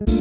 Welcome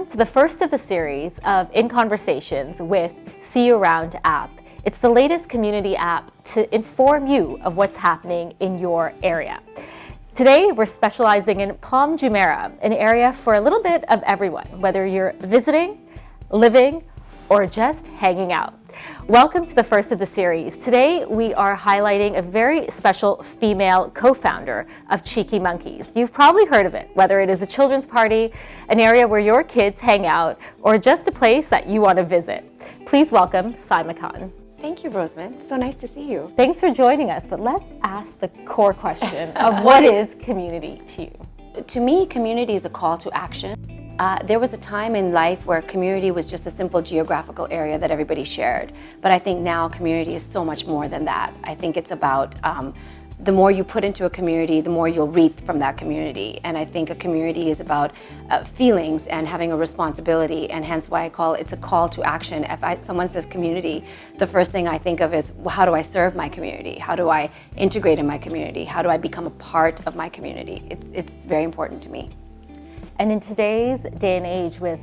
to the first of the series of In Conversations with CUAround app. It's the latest community app to inform you of what's happening in your area. Today, we're specializing in Palm Jumeirah, an area for a little bit of everyone, whether you're visiting, living, or just hanging out. Welcome to the first of the series. Today, we are highlighting a very special female co-founder of Cheeky Monkeys. You've probably heard of it, whether it is a children's party, an area where your kids hang out, or just a place that you want to visit. Please welcome Saima Khan. Thank you, Rosemin. So nice to see you. Thanks for joining us, but let's ask the core question of what is community to you? To me, community is a call to action. There was a time in life where community was just a simple geographical area that everybody shared. But I think now community is so much more than that. I think it's about the more you put into a community, the more you'll reap from that community. And I think a community is about feelings and having a responsibility, and hence why I call it's a call to action. If someone says community, the first thing I think of is, well, how do I serve my community? How do I integrate in my community? How do I become a part of my community? It's very important to me. And in today's day and age with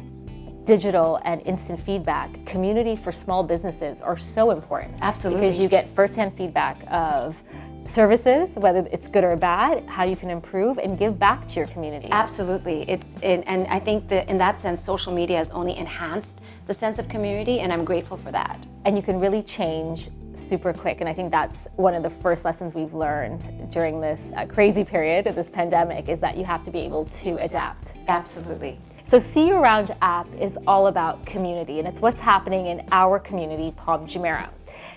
digital and instant feedback, community for small businesses are so important. Absolutely. Because you get firsthand feedback of services, whether it's good or bad, how you can improve and give back to your community. Absolutely. And I think that in that sense, social media has only enhanced the sense of community, and I'm grateful for that. And you can really change super quick. And I think that's one of the first lessons we've learned during this crazy period of this pandemic, is that you have to be able to adapt. Absolutely. So CUAround app is all about community, and it's what's happening in our community, Palm Jumeirah.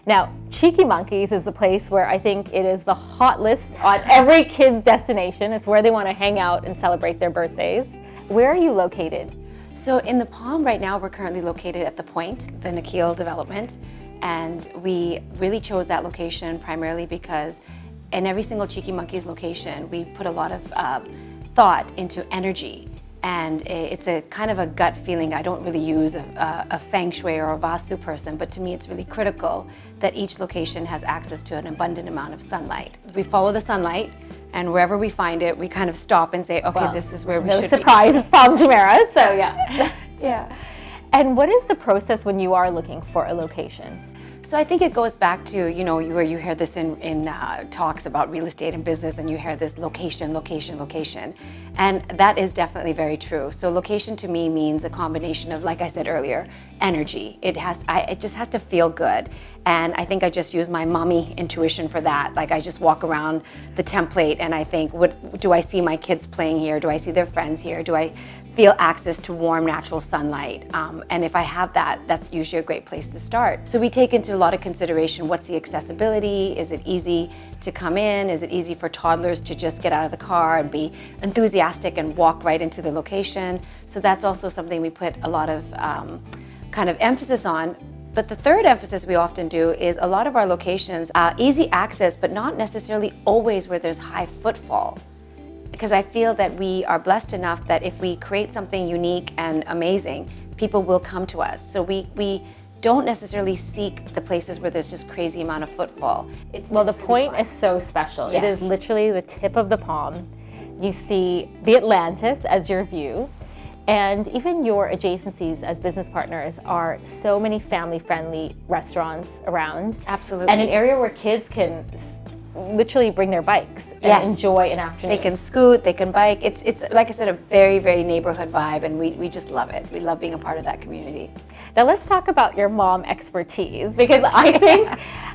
Now, Cheeky Monkeys is the place where I think it is the hot list on every kid's destination. It's where they want to hang out and celebrate their birthdays. Where are you located? So in the Palm right now, we're currently located at The Point, the Nikhil development. And we really chose that location primarily because in every single Cheeky Monkeys location, we put a lot of thought into energy. And it's a kind of a gut feeling. I don't really use a feng shui or a vastu person, but to me it's really critical that each location has access to an abundant amount of sunlight. We follow the sunlight, and wherever we find it, we kind of stop and say, okay, well, this is where we should be. No surprise, it's Palm Jumeirah, so yeah. Yeah. And what is the process when you are looking for a location? So I think it goes back to, where you hear this in talks about real estate and business, and you hear this location. And that is definitely very true. So location to me means a combination of, like I said earlier, energy. It just has to feel good. And I think I just use my mommy intuition for that. Like I just walk around the template and I think, do I see my kids playing here? Do I see their friends here? Do I feel access to warm, natural sunlight? And if I have that, that's usually a great place to start. So we take into a lot of consideration, what's the accessibility? Is it easy to come in? Is it easy for toddlers to just get out of the car and be enthusiastic and walk right into the location? So that's also something we put a lot of kind of emphasis on. But the third emphasis we often do is a lot of our locations, easy access, but not necessarily always where there's high footfall. Because I feel that we are blessed enough that if we create something unique and amazing, people will come to us. So we don't necessarily seek the places where there's just crazy amount of footfall. The Point is so special. Yes. It is literally the tip of the palm. You see the Atlantis as your view. And even your adjacencies as business partners are so many family-friendly restaurants around. Absolutely. And an area where kids can literally bring their bikes and enjoy an afternoon. They can scoot, they can bike. It's like I said, a very, very neighborhood vibe, and we just love it. We love being a part of that community. Now let's talk about your mom expertise, because I think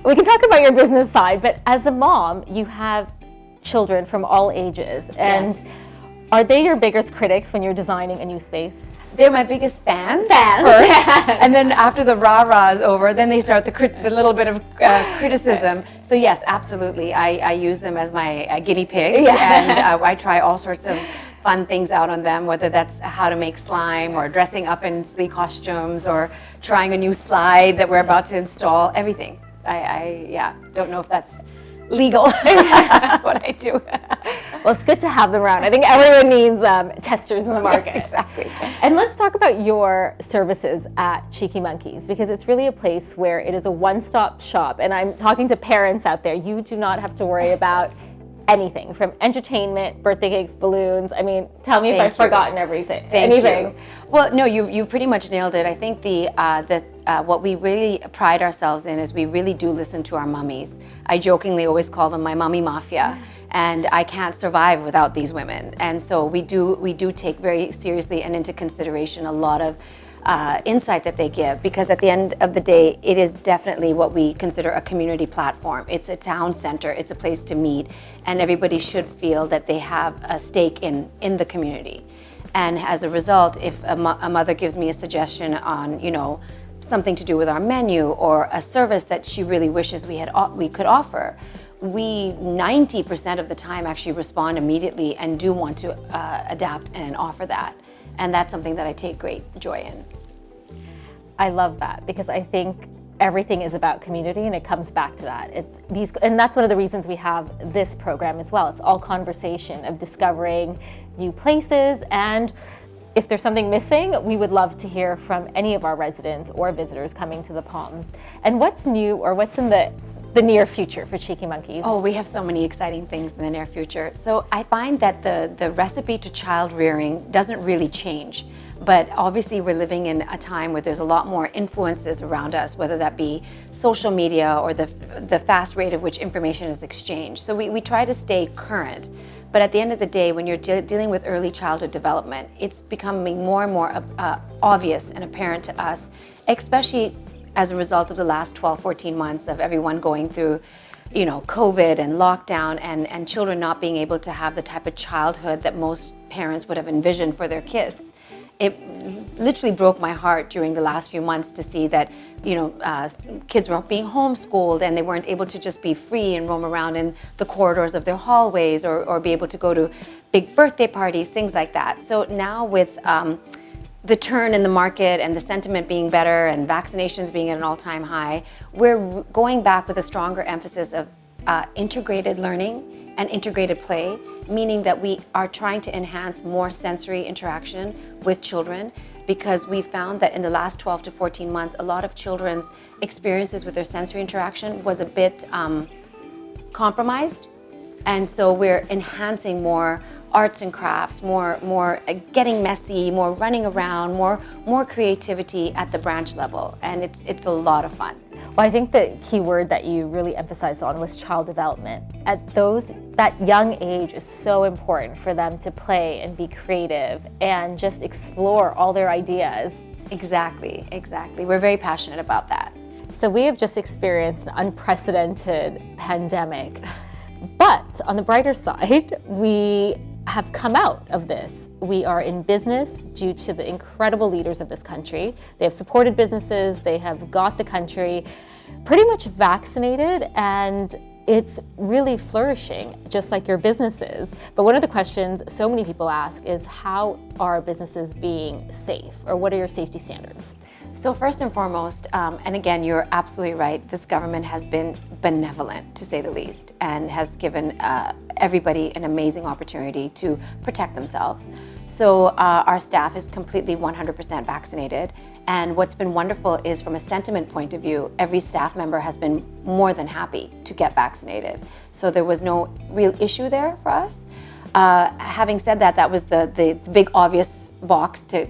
we can talk about your business side, but as a mom, you have children from all ages. And yes. Are they your biggest critics when you're designing a new space? They're my biggest fans first, and then after the rah-rah is over, then they start the little bit of criticism. So yes, absolutely, I use them as my guinea pigs, and I try all sorts of fun things out on them, whether that's how to make slime or dressing up in silly costumes or trying a new slide that we're about to install, everything. I don't know if that's legal what I do. Well, it's good to have them around. I think everyone needs testers in the market. Yes, exactly. And let's talk about your services at Cheeky Monkeys, because it's really a place where it is a one-stop shop. And I'm talking to parents out there. You do not have to worry about anything from entertainment, birthday cakes, balloons. I mean, tell me if I've forgotten everything. Anything. Well, no, you pretty much nailed it. I think what we really pride ourselves in is we really do listen to our mummies. I jokingly always call them my mummy mafia, and I can't survive without these women. And so we do take very seriously and into consideration a lot of insight that they give, because at the end of the day, it is definitely what we consider a community platform. It's a town center, it's a place to meet, and everybody should feel that they have a stake in the community. And as a result, if a mother gives me a suggestion on, something to do with our menu or a service that she really wishes we could offer, we 90% of the time actually respond immediately and do want to adapt and offer that. And that's something that I take great joy in. I love that, because I think everything is about community, and it comes back to that. And that's one of the reasons we have this program as well. It's all conversation of discovering new places, and if there's something missing, we would love to hear from any of our residents or visitors coming to the Palm. And what's new, or what's in the near future for Cheeky Monkeys? Oh, we have so many exciting things in the near future. So I find that the recipe to child rearing doesn't really change. But obviously we're living in a time where there's a lot more influences around us, whether that be social media or the fast rate of which information is exchanged. So we try to stay current. But at the end of the day, when you're dealing with early childhood development, it's becoming more and more obvious and apparent to us, especially as a result of the last 12, 14 months of everyone going through, COVID and lockdown, and children not being able to have the type of childhood that most parents would have envisioned for their kids. It literally broke my heart during the last few months to see that, kids were being homeschooled and they weren't able to just be free and roam around in the corridors of their hallways or be able to go to big birthday parties, things like that. So now with the turn in the market and the sentiment being better and vaccinations being at an all-time high, we're going back with a stronger emphasis of integrated learning and integrated play, meaning that we are trying to enhance more sensory interaction with children, because we found that in the last 12 to 14 months, a lot of children's experiences with their sensory interaction was a bit compromised. And so we're enhancing more arts and crafts, more getting messy, more running around, more creativity at the branch level, and it's a lot of fun. Well, I think the key word that you really emphasized on was child development. That young age is so important for them to play and be creative and just explore all their ideas. Exactly. We're very passionate about that. So we have just experienced an unprecedented pandemic, but on the brighter side, we have come out of this. We are in business due to the incredible leaders of this country. They have supported businesses, they have got the country pretty much vaccinated, and it's really flourishing, just like your businesses. But one of the questions so many people ask is, how are businesses being safe, or what are your safety standards? So first and foremost, and again, you're absolutely right, this government has been benevolent, to say the least, and has given everybody an amazing opportunity to protect themselves. So our staff is completely 100% vaccinated. And what's been wonderful is, from a sentiment point of view, every staff member has been more than happy to get vaccinated. So there was no real issue there for us. Having said that, that was the big obvious box to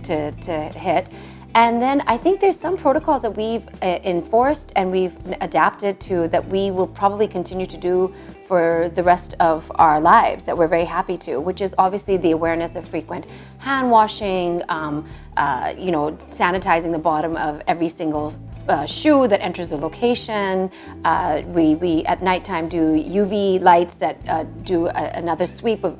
hit. And then I think there's some protocols that we've enforced and we've adapted to that we will probably continue to do for the rest of our lives, that we're very happy to, which is obviously the awareness of frequent hand washing, sanitizing the bottom of every single shoe that enters the location. We at nighttime do UV lights that do another sweep of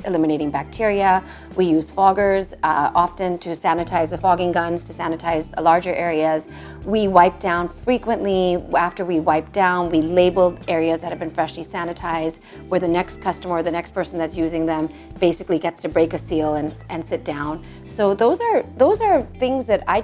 eliminating bacteria. We use foggers often to sanitize the fogging guns, to sanitize the larger areas. We wipe down frequently. After we wipe down, we label areas that have been freshly sanitized, where the next customer or the next person that's using them basically gets to break a seal and sit down. So those are things that I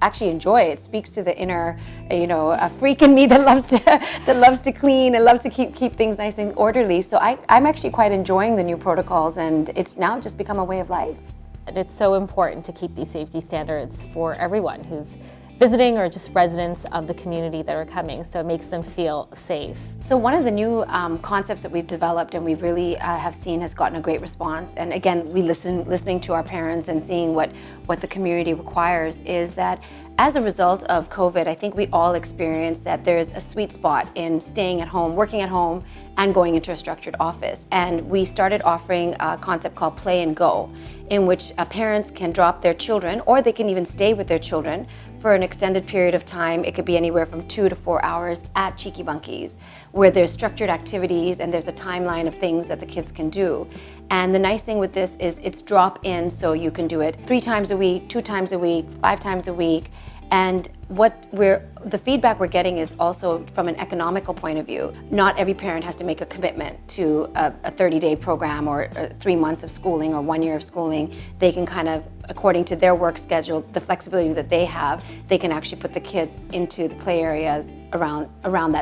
actually enjoy. It speaks to the inner, a freak in me that loves to clean and loves to keep things nice and orderly. So I'm actually quite enjoying the new protocols, and it's now just become a way of life. And it's so important to keep these safety standards for everyone who's visiting or just residents of the community that are coming, so it makes them feel safe. So one of the new concepts that we've developed and we really have seen has gotten a great response, and again, listening to our parents and seeing what the community requires, is that as a result of COVID, I think we all experience that there's a sweet spot in staying at home, working at home, and going into a structured office. And we started offering a concept called Play and Go, in which parents can drop their children, or they can even stay with their children for an extended period of time. It could be anywhere from 2 to 4 hours at Cheeky Bunkies, where there's structured activities and there's a timeline of things that the kids can do. And the nice thing with this is it's drop in, so you can do it 3 times a week, 2 times a week, 5 times a week. And the feedback we're getting is also from an economical point of view. Not every parent has to make a commitment to a 30-day program or 3 months of schooling or 1 year of schooling. They can kind of, according to their work schedule, the flexibility that they have, they can actually put the kids into the play areas around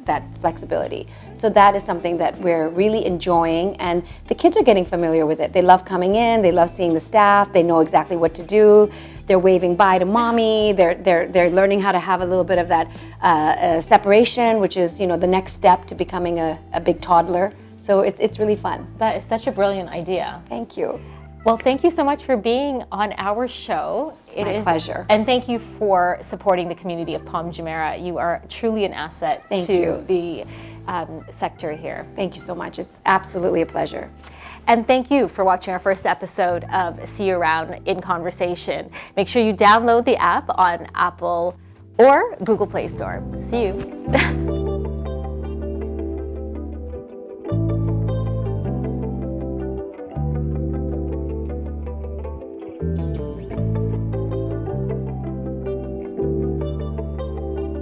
that flexibility. So that is something that we're really enjoying, and the kids are getting familiar with it. They love coming in, they love seeing the staff, they know exactly what to do. They're waving bye to mommy. They're learning how to have a little bit of that separation, which is the next step to becoming a big toddler. So it's really fun. That is such a brilliant idea. Thank you. Well, thank you so much for being on our show. It's my pleasure. And thank you for supporting the community of Palm Jumeirah. You are truly an asset to the sector here. Thank you so much. It's absolutely a pleasure. And thank you for watching our first episode of CUAround in Conversation. Make sure you download the app on Apple or Google Play Store. See you.